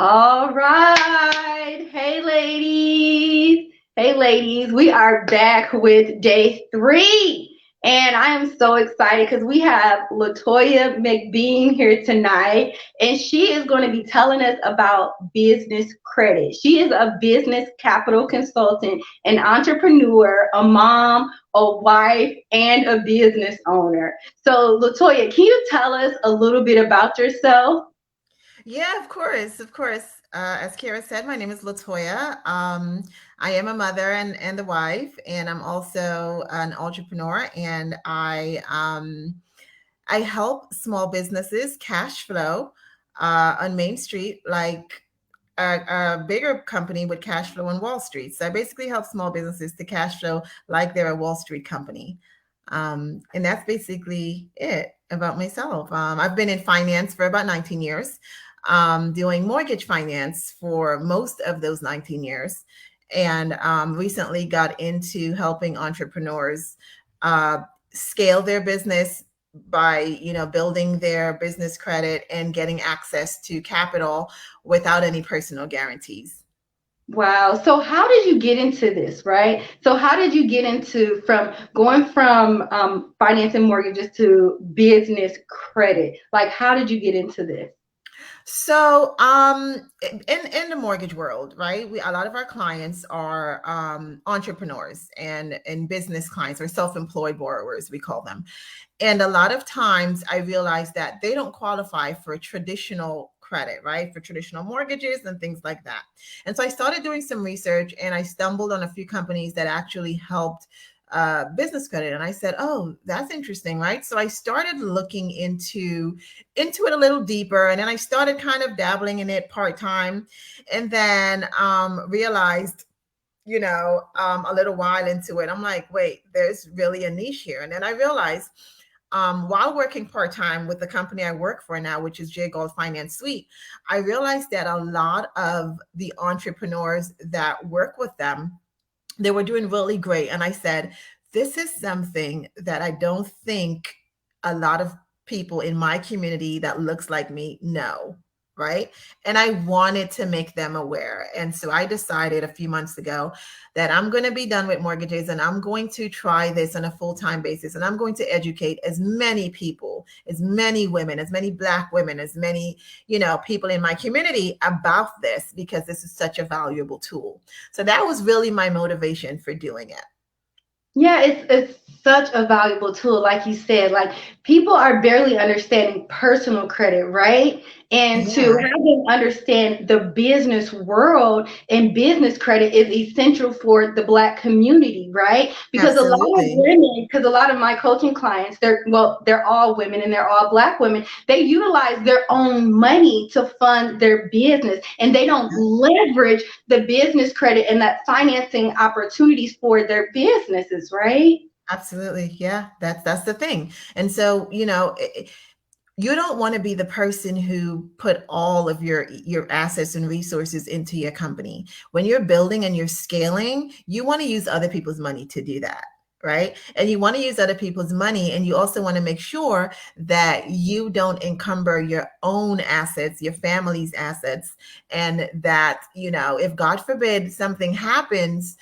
All right. Hey, ladies. Hey, ladies. We are back with day three. And I am so excited because we have Latoya McBean here tonight, and she is going to be telling us about business credit. She is a business capital consultant, an entrepreneur, a mom, a wife, and a business owner. So, Latoya, can you tell us a little bit about yourself? Yeah, of course, of course. As Kara said, my name is Latoya. I am a mother and a wife, and I'm also an entrepreneur. And I help small businesses cash flow on Main Street, like a bigger company would cash flow on Wall Street. So I basically help small businesses to cash flow like they're a Wall Street company. And that's basically it about myself. I've been in finance for about 19 years, doing mortgage finance for most of those 19 years, and recently got into helping entrepreneurs uh, scale their business by building their business credit and getting access to capital without any personal guarantees. Wow. So how did you get into this, right? So how did you get into from going from financing mortgages to business credit? Like, how did you get into this? So, in the mortgage world, right? We a lot of our clients are entrepreneurs and business clients or self-employed borrowers, we call them. And a lot of times I realized that they don't qualify for traditional credit, right? For traditional mortgages and things like that. And so I started doing some research and I stumbled on a few companies that actually helped business credit. And I said, oh, that's interesting, right? So I started looking into it a little deeper, and then I started kind of dabbling in it part-time, and then realized a little while into it, I'm like, wait, there's really a niche here. And then I realized while working part time with the company I work for now, which is J Gold Finance Suite, I realized that a lot of the entrepreneurs that work with them, they were doing really great. And I said, this is something that I don't think a lot of people in my community that looks like me know. Right. And I wanted to make them aware. And so I decided a few months ago that I'm going to be done with mortgages and I'm going to try this on a full time basis. And I'm going to educate as many people, as many women, as many Black women, as many, people in my community about this because this is such a valuable tool. So that was really my motivation for doing it. Yeah, it's such a valuable tool, like you said. Like people are barely understanding personal credit, right? And to Yeah, have them understand the business world and business credit is essential for the Black community, right? Because a lot of absolutely. women, because a lot of my coaching clients, they're all women and they're all Black women. They utilize their own money to fund their business, and they don't leverage the business credit and that financing opportunities for their businesses, right? Absolutely. Yeah, that's the thing. And so, you don't want to be the person who put all of your assets and resources into your company. When you're building and you're scaling, you want to use other people's money to do that, right? And you want to use other people's money, and you also want to make sure that you don't encumber your own assets, your family's assets, and that, if God forbid something happens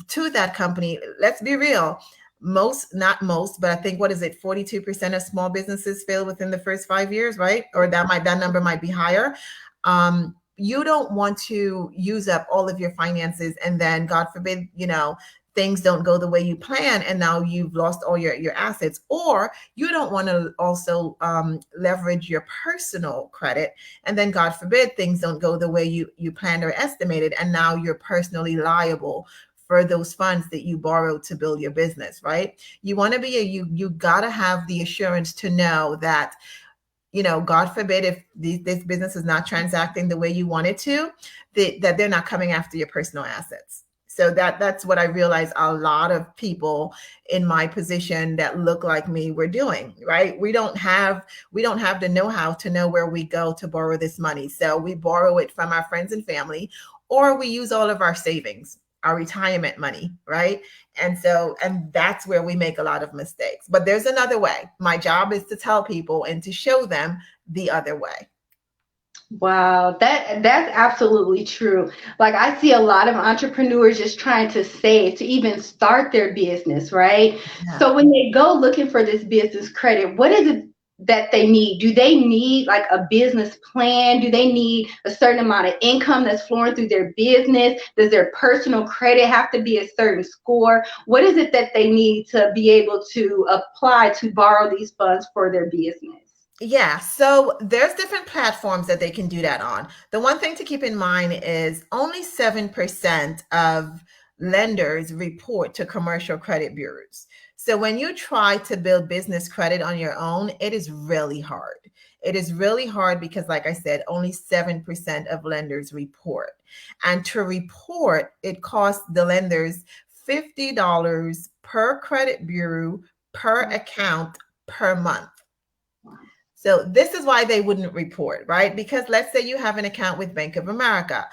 to that company, let's be real, most, not most, but I think, what is it, 42% of small businesses fail within the first 5 years, right? Or that number might be higher. You don't want to use up all of your finances and then, God forbid, things don't go the way you plan and now you've lost all your assets. Or you don't want to also leverage your personal credit, and then, God forbid, things don't go the way you planned or estimated, and now you're personally liable for those funds that you borrowed to build your business, right? You want to be you got to have the assurance to know that, God forbid, if this business is not transacting the way you want it to, that they're not coming after your personal assets. So that's what I realized a lot of people in my position that look like me were doing, right? We don't have the know-how to know where we go to borrow this money. So we borrow it from our friends and family, or we use all of our savings, our retirement money, right? And that's where we make a lot of mistakes. But there's another way. My job is to tell people and to show them the other way. Wow, that's absolutely true. Like I see a lot of entrepreneurs just trying to save to even start their business, right? Yeah. So when they go looking for this business credit, what is it that they need? Do they need like a business plan? Do they need a certain amount of income that's flowing through their business? Does their personal credit have to be a certain score? What is it that they need to be able to apply to borrow these funds for their business? Yeah, so there's different platforms that they can do that on. The one thing to keep in mind is only 7% of lenders report to commercial credit bureaus. So when you try to build business credit on your own, it is really hard. It is really hard because, like I said, only 7% of lenders report. And to report, it costs the lenders $50 per credit bureau per account per month. So this is why they wouldn't report, right? Because let's say you have an account with Bank of America.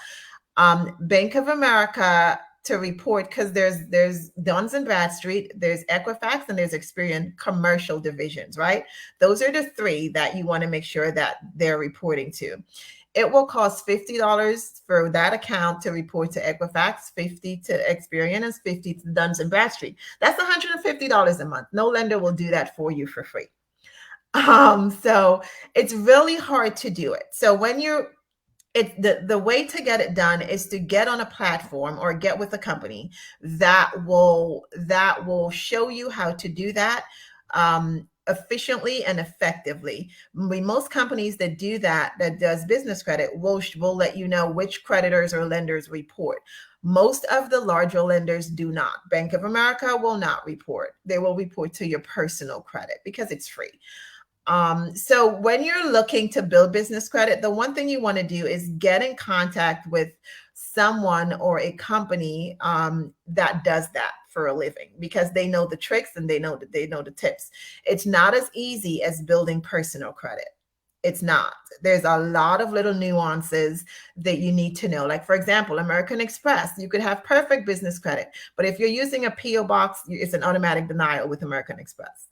Bank of America to report, because there's Duns and Bradstreet, there's Equifax, and there's Experian commercial divisions, right? Those are the three that you want to make sure that they're reporting to. It will cost $50 for that account to report to Equifax, 50 to Experian, and 50 to Duns and Bradstreet. That's $150 a month. No lender will do that for you for free. So it's really hard to do it. So when you're the way to get it done is to get on a platform or get with a company that will show you how to do that efficiently and effectively. Most companies that do that does business credit will let you know which creditors or lenders report. Most of the larger lenders do not. Bank of America will not report. They will report to your personal credit because it's free. So when you're looking to build business credit, the one thing you want to do is get in contact with someone or a company that does that for a living, because they know the tricks and they know the tips. It's not as easy as building personal credit. It's not. There's a lot of little nuances that you need to know. Like, for example, American Express, you could have perfect business credit, but if you're using a PO box, it's an automatic denial with American Express,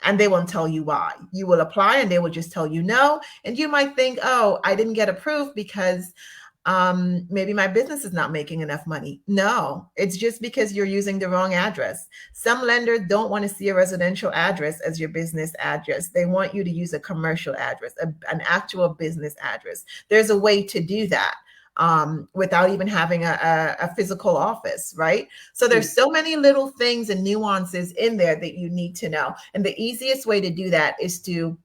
and they won't tell you why. You will apply and they will just tell you no. And you might think, oh, I didn't get approved because maybe my business is not making enough money. No, it's just because you're using the wrong address. Some lenders don't want to see a residential address as your business address. They want you to use a commercial address, an actual business address. There's a way to do that without even having a physical office, right? So there's so many little things and nuances in there that you need to know. And the easiest way to do that is to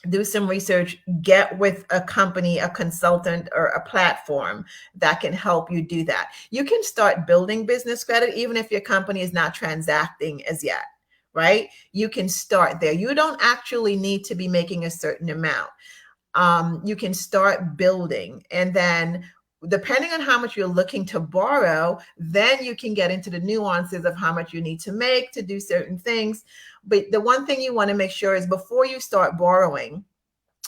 do some research, get with a company, a consultant, or a platform that can help you do that. You can start building business credit even if your company is not transacting as yet, right? You can start there. You don't actually need to be making a certain amount. You can start building, and then depending on how much you're looking to borrow, then you can get into the nuances of how much you need to make to do certain things. But the one thing you want to make sure is before you start borrowing,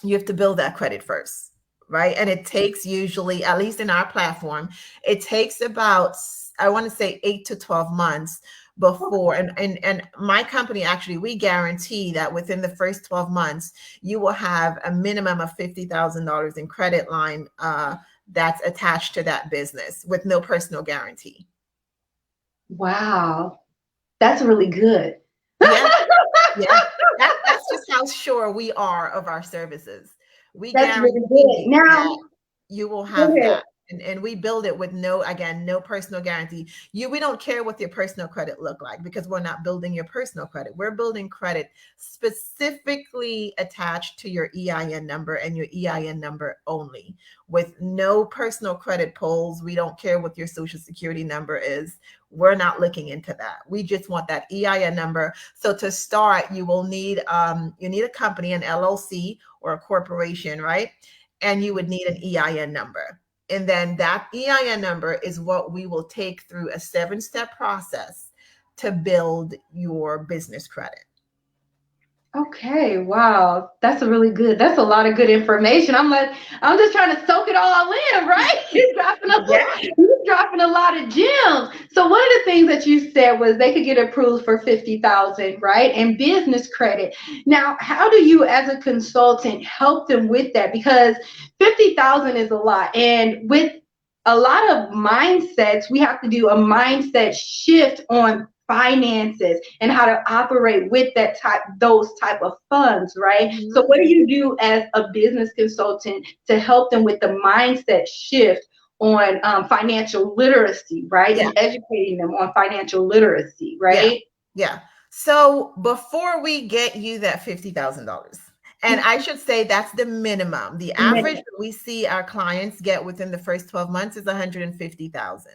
you have to build that credit first, right? And it takes usually, at least in our platform, it takes about, I want to say 8 to 12 months before, and my company, actually, we guarantee that within the first 12 months, you will have a minimum of $50,000 in credit line that's attached to that business with no personal guarantee. Wow, that's really good. Yeah, yeah. That's just how sure we are of our services. We That's really good. guarantee Now, that you will go have ahead. that. And we build it with no, again, no personal guarantee. We don't care what your personal credit look like, because we're not building your personal credit. We're building credit specifically attached to your EIN number and your EIN number only, with no personal credit pulls. We don't care what your social security number is. We're not looking into that. We just want that EIN number. So to start, you will need a company, an LLC or a corporation, right? And you would need an EIN number. And then that EIN number is what we will take through a 7-step process to build your business credit. Okay, wow. That's that's a lot of good information. I'm just trying to soak it all in, right? Yeah. You're dropping a lot of gems. So one of the things that you said was they could get approved for 50,000, right? And business credit. Now, how do you as a consultant help them with that? Because 50,000 is a lot. And with a lot of mindsets, we have to do a mindset shift on finances and how to operate with those type of funds, right? So Mhm. what do you do as a business consultant to help them with the mindset shift on financial literacy, right? Yeah. And educating them on financial literacy, Yeah. right? Yeah. So before we get you that $50,000, and I should say that's the minimum. The average that we see our clients get within the first 12 months is 150,000.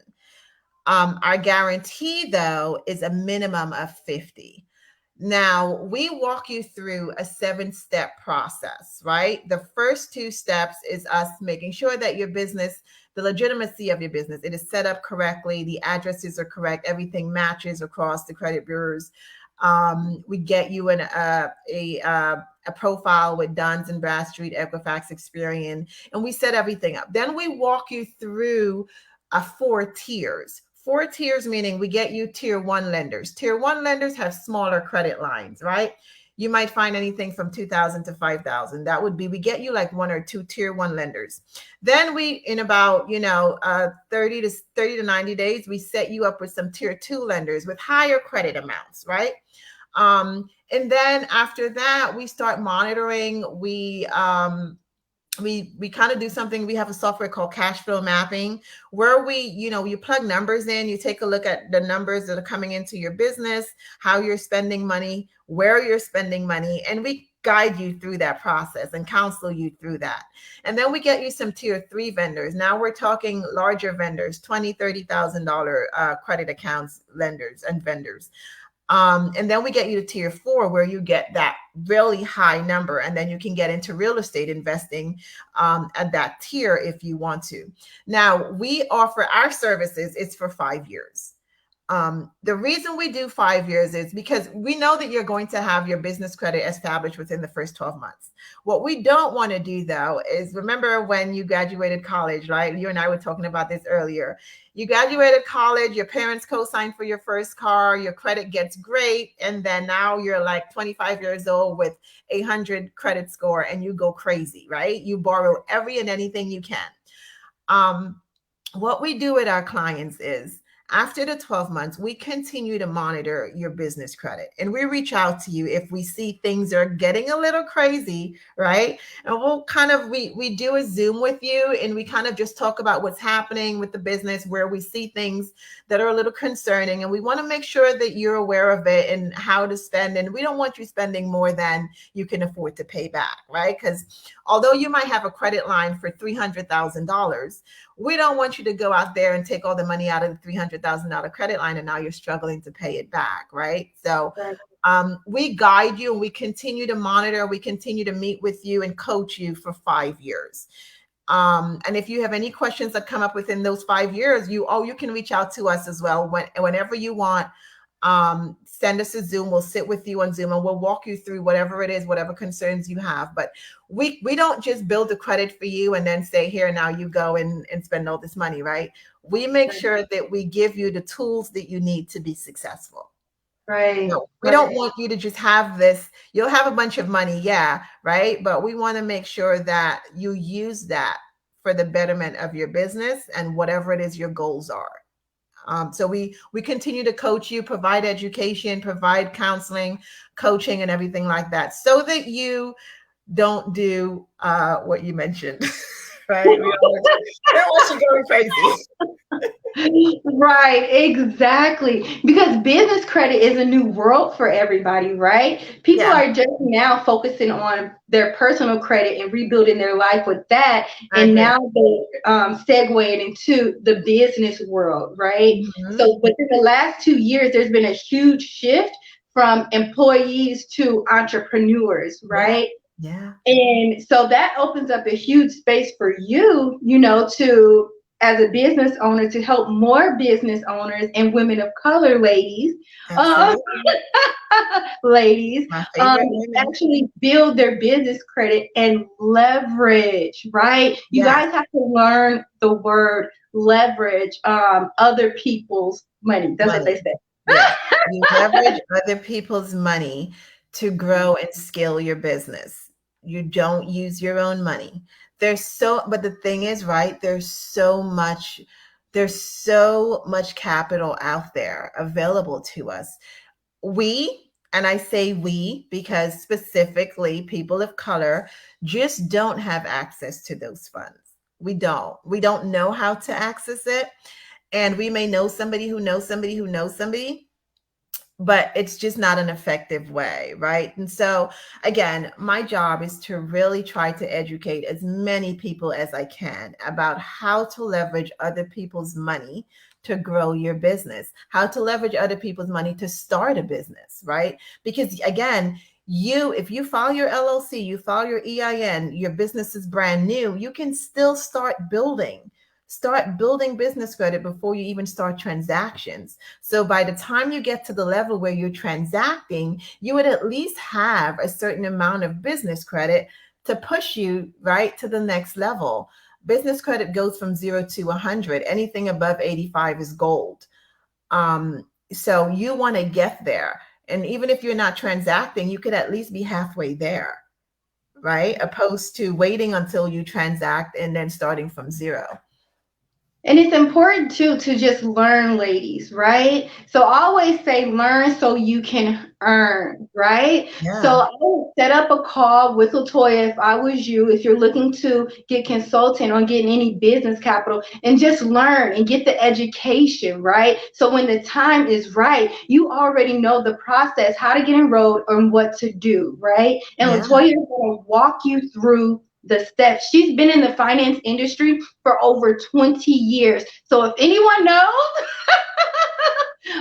Our guarantee, though, is a minimum of 50. Now, we walk you through a 7-step process, right? The first 2 steps is us making sure that your business, the legitimacy of your business, it is set up correctly, the addresses are correct, everything matches across the credit bureaus. We get you a profile with Duns and Bradstreet, Equifax, Experian, and we set everything up. Then we walk you through 4 tiers. 4 tiers meaning we get you tier 1 lenders. Tier 1 lenders have smaller credit lines, right? You might find anything from 2,000 to 5,000. That would be, we get you like 1 or 2 tier 1 lenders. Then we, in about 30 to 90 days, we set you up with some tier 2 lenders with higher credit amounts, right? And then after that, we start monitoring. We kind of do something. We have a software called cash flow mapping, where you plug numbers in, you take a look at the numbers that are coming into your business, how you're spending money, where you're spending money, and we guide you through that process and counsel you through that. And then we get you some tier 3 vendors. Now we're talking larger vendors, $20,000-$30,000 credit accounts, lenders and vendors. And then we get you to tier 4, where you get that really high number, and then you can get into real estate investing at that tier if you want to. Now, we offer our services, it's for 5 years. The reason we do 5 years is because we know that you're going to have your business credit established within the first 12 months. What we don't want to do, though, is, remember when you graduated college, right? You and I were talking about this earlier. You graduated college, your parents co-signed for your first car, your credit gets great, and then now you're like 25 years old with 800 credit score and you go crazy, right? You borrow every and anything you can. What we do with our clients is, after the 12 months, we continue to monitor your business credit, and we reach out to you if we see things are getting a little crazy, right? And we'll we do a Zoom with you, and we kind of just talk about what's happening with the business, where we see things that are a little concerning, and we want to make sure that you're aware of it and how to spend. And we don't want you spending more than you can afford to pay back, right? Because although you might have a credit line for $300,000, we don't want you to go out there and take all the money out of the $300,000 credit line and now you're struggling to pay it back, right? So we guide you, and we continue to monitor, we continue to meet with you and coach you for 5 years. And if you have any questions that come up within those 5 years, you can reach out to us as well whenever you want. Send us a Zoom. We'll sit with you on Zoom and we'll walk you through whatever it is, whatever concerns you have. But we don't just build the credit for you and then say, here, now you go and spend all this money, right? We make sure that we give you the tools that you need to be successful. Right. No, we don't want you to just have this. You'll have a bunch of money, yeah, right? But we want to make sure that you use that for the betterment of your business and whatever it is your goals are. So we continue to coach you, provide education, provide counseling, coaching, and everything like that, so that you don't do what you mentioned, right? We don't want you going crazy. Right, exactly. Because business credit is a new world for everybody, right? People Yeah, are just now focusing on their personal credit and rebuilding their life with that. I And agree. now they segued into the business world, right? Mhm. So within the last 2 years, there's been a huge shift from employees to entrepreneurs, Yeah, right? yeah, And so that opens up a huge space for you, to as a business owner to help more business owners and women of color, ladies, um, Absolutely. ladies, My favorite women. actually build their business credit and leverage, right? You Yes. guys have to learn the word leverage, other people's money. That's what they Money. say. Yes. You leverage other people's money to grow and scale your business. You don't use your own money. But the thing is, right, there's so much capital out there available to us. And I say we because specifically people of color just don't have access to those funds. We don't know how to access it, and we may know somebody who knows somebody who knows somebody, but it's just not an effective way, right? And so again, my job is to really try to educate as many people as I can about how to leverage other people's money to grow your business, how to leverage other people's money to start a business, right? Because again, if you file your LLC, you file your EIN, your business is brand new, you can still start building business credit before you even start transactions. So by the time you get to the level where you're transacting, you would at least have a certain amount of business credit to push you right to the next level. Business credit goes from 0 to 100. Anything above 85 is gold. So you want to get there. And even if you're not transacting, you could at least be halfway there, right? Opposed to waiting until you transact and then starting from zero. And it's important too to just learn, ladies, right? So I always say learn so you can earn, right? So Yeah. I would set up a call with Latoya if I was you, if you're looking to get consultant on getting any business capital, and just learn and get the education, right? So when the time is right, you already know the process, how to get enrolled and what to do, right? And Yeah. Latoya is going to walk you through the steps. She's been in the finance industry for over 20 years. So if anyone knows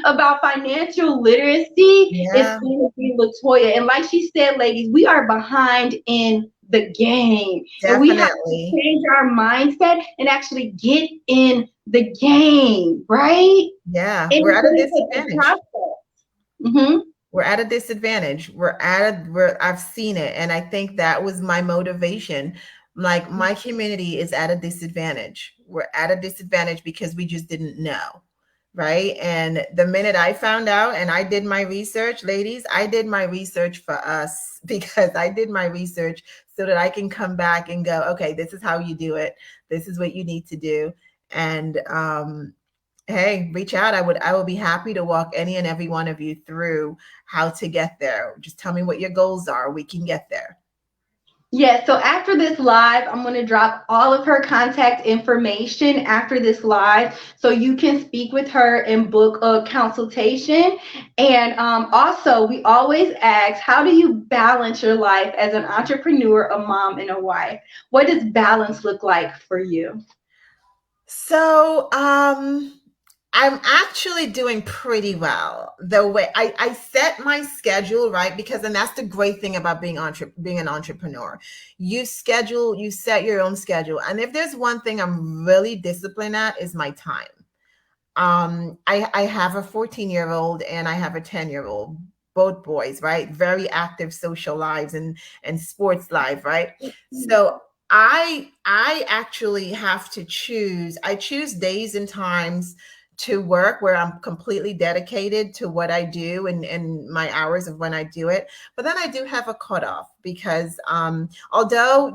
about financial literacy, it's Yeah. going to be Latoya. And like she said, ladies, we are behind in the game. And we have to Definitely. change our mindset and actually get in the game, right? Yeah. And We're at a really put the disadvantage. process. Mm-hmm. We're at a disadvantage. I've seen it. And I think that was my motivation. Like my community is at a disadvantage. We're at a disadvantage because we just didn't know. Right. And the minute I found out and I did my research, ladies, I did my research for us because I did my research so that I can come back and go, okay, this is how you do it. This is what you need to do. And hey, reach out. I will be happy to walk any and every one of you through how to get there. Just tell me what your goals are. We can get there. Yeah, so after this live, I'm going to drop all of her contact information after this live so you can speak with her and book a consultation. And also, we always ask, how do you balance your life as an entrepreneur, a mom, and a wife? What does balance look like for you? So, I'm actually doing pretty well. The way I set my schedule, right? Because and that's the great thing about being an entrepreneur. You set your own schedule. And if there's one thing I'm really disciplined at is my time. I have a 14-year-old and I have a 10-year-old, both boys, right? Very active social lives and sports life, right? So I actually have to choose. I choose days and times to work where I'm completely dedicated to what I do and my hours of when I do it. But then I do have a cutoff because although,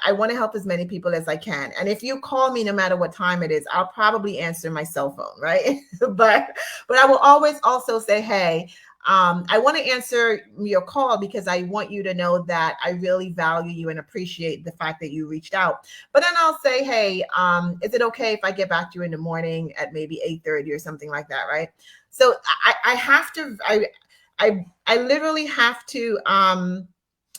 I want to help as many people as I can. And if you call me, no matter what time it is, I'll probably answer my cell phone, right? but I will always also say, hey, I want to answer your call because I want you to know that I really value you and appreciate the fact that you reached out. But then I'll say, hey, is it okay if I get back to you in the morning at maybe 8:30 or something like that, right? So I have to, I literally have to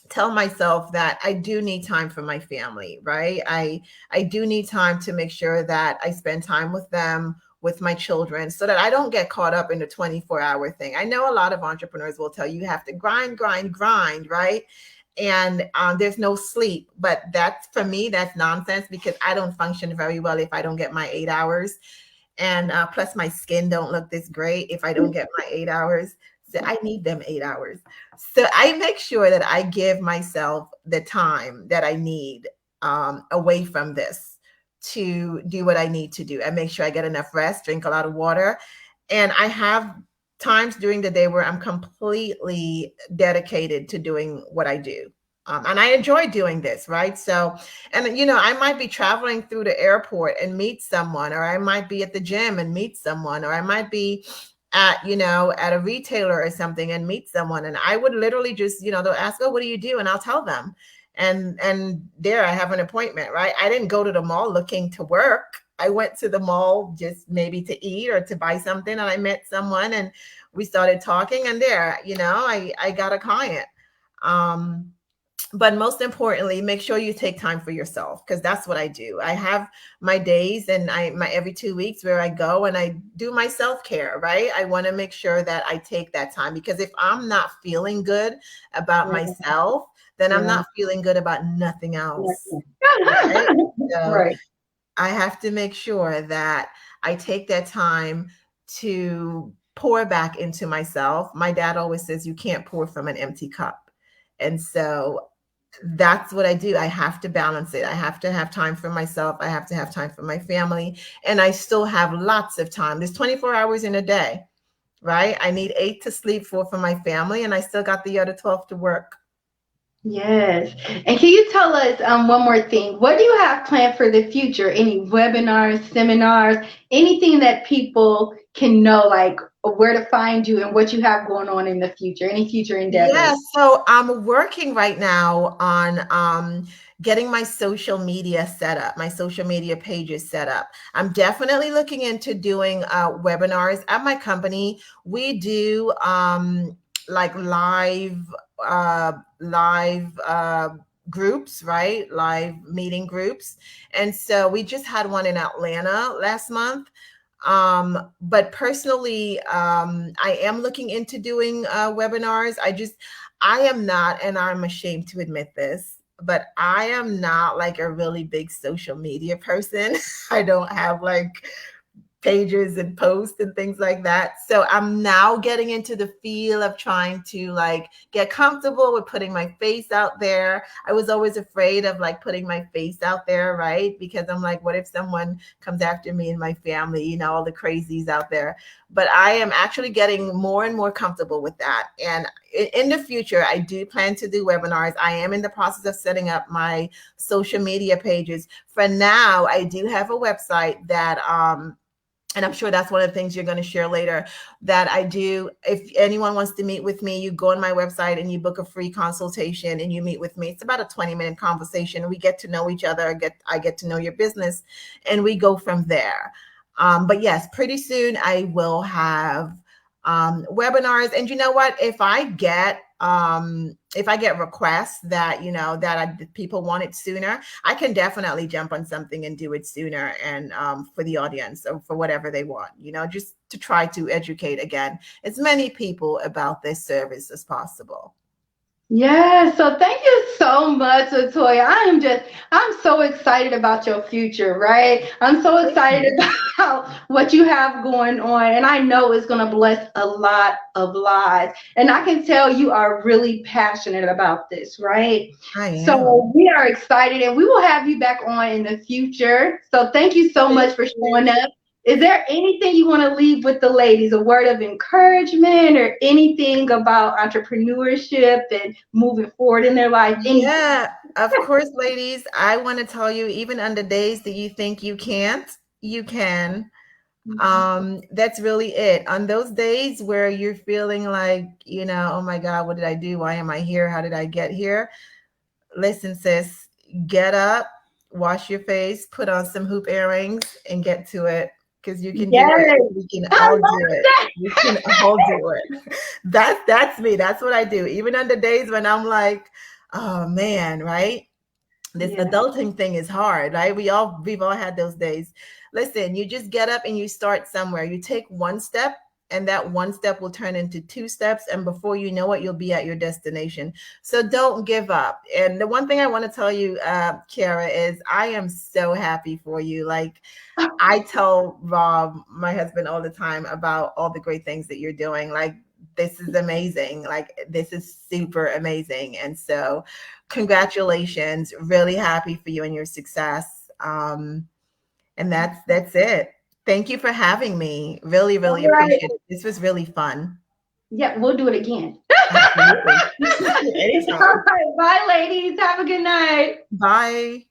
tell myself that I do need time for my family, right? I do need time to make sure that I spend time with them, with my children, so that I don't get caught up in the 24-hour thing. I know a lot of entrepreneurs will tell you have to grind, right? and there's no sleep. But that's, for me, that's nonsense, because I don't function very well if I don't get my 8 hours. And plus my skin don't look this great if I don't get my 8 hours. So I need them 8 hours. So I make sure that I give myself the time that I need away from this to do what I need to do. I make sure I get enough rest, drink a lot of water. And I have times during the day where I'm completely dedicated to doing what I do. And I enjoy doing this, right? So, and I might be traveling through the airport and meet someone, or I might be at the gym and meet someone, or I might be at a retailer or something and meet someone. And I would literally just, they'll ask, oh, what do you do? And I'll tell them. And there I have an appointment, right? I didn't go to the mall looking to work. I went to the mall just maybe to eat or to buy something. And I met someone and we started talking, and there, I got a client. But most importantly, make sure you take time for yourself, because that's what I do. I have my days and my every 2 weeks where I go and I do my self-care, right? I want to make sure that I take that time, because if I'm not feeling good about myself, then I'm not feeling good about nothing else. Right? So Right. I have to make sure that I take that time to pour back into myself. My dad always says you can't pour from an empty cup. And so that's what I do. I have to balance it. I have to have time for myself. I have to have time for my family. And I still have lots of time. There's 24 hours in a day, right? I need 8 to sleep, 4 for my family, and I still got the other 12 to work. Yes. And can you tell us one more thing? What do you have planned for the future? Any webinars, seminars, anything that people can know, like where to find you and what you have going on in the future? Any future endeavors? Yeah, so I'm working right now on getting my social media set up, my social media pages set up. I'm definitely looking into doing webinars at my company. We do like live groups, right? Live meeting groups. And so we just had one in Atlanta last month. But personally, I am looking into doing webinars. I am not, and I'm ashamed to admit this, but I am not like a really big social media person. I don't have like pages and posts and things like that. So I'm now getting into the feel of trying to like get comfortable with putting my face out there. I was always afraid of like putting my face out there, right? Because I'm like, what if someone comes after me and my family, all the crazies out there. But I am actually getting more and more comfortable with that. And in the future, I do plan to do webinars. I am in the process of setting up my social media pages. For now, I do have a website that and I'm sure that's one of the things you're going to share later, that I do. If anyone wants to meet with me, you go on my website and you book a free consultation and you meet with me. It's about a 20-minute conversation. We get to know each other. I get to know your business, and we go from there. But yes, pretty soon I will have webinars. And you know what? If I get requests that people want it sooner, I can definitely jump on something and do it sooner, and for the audience or for whatever they want, just to try to educate again as many people about this service as possible. Yeah, so thank you so much, Latoya. I'm so excited about your future, right? I'm so excited about what you have going on, and I know it's going to bless a lot of lives. And I can tell you are really passionate about this, right? I am. So we are excited, and we will have you back on in the future. So thank you so much for showing up. Is there anything you want to leave with the ladies, a word of encouragement or anything about entrepreneurship and moving forward in their life? Yeah, of course, ladies. I want to tell you, even on the days that you think you can't, you can. That's really it. On those days where you're feeling like, oh my God, what did I do? Why am I here? How did I get here? Listen, sis, get up, wash your face, put on some hoop earrings, and get to it. Because you can do it. We can all do it. We can all do it. That's me. That's what I do. Even on the days when I'm like, oh man, right? This adulting thing is hard, right? We've all had those days. Listen, you just get up and you start somewhere. You take one step and that one step will turn into two steps. And before you know it, you'll be at your destination. So don't give up. And the one thing I want to tell you, Kiara, is I am so happy for you. Like, I tell Rob, my husband, all the time about all the great things that you're doing. Like, this is amazing. Like, this is super amazing. And so congratulations. Really happy for you and your success. And that's it. Thank you for having me. Really, really appreciate it. This was really fun. Yeah, we'll do it again. Absolutely. All right, bye, ladies. Have a good night. Bye.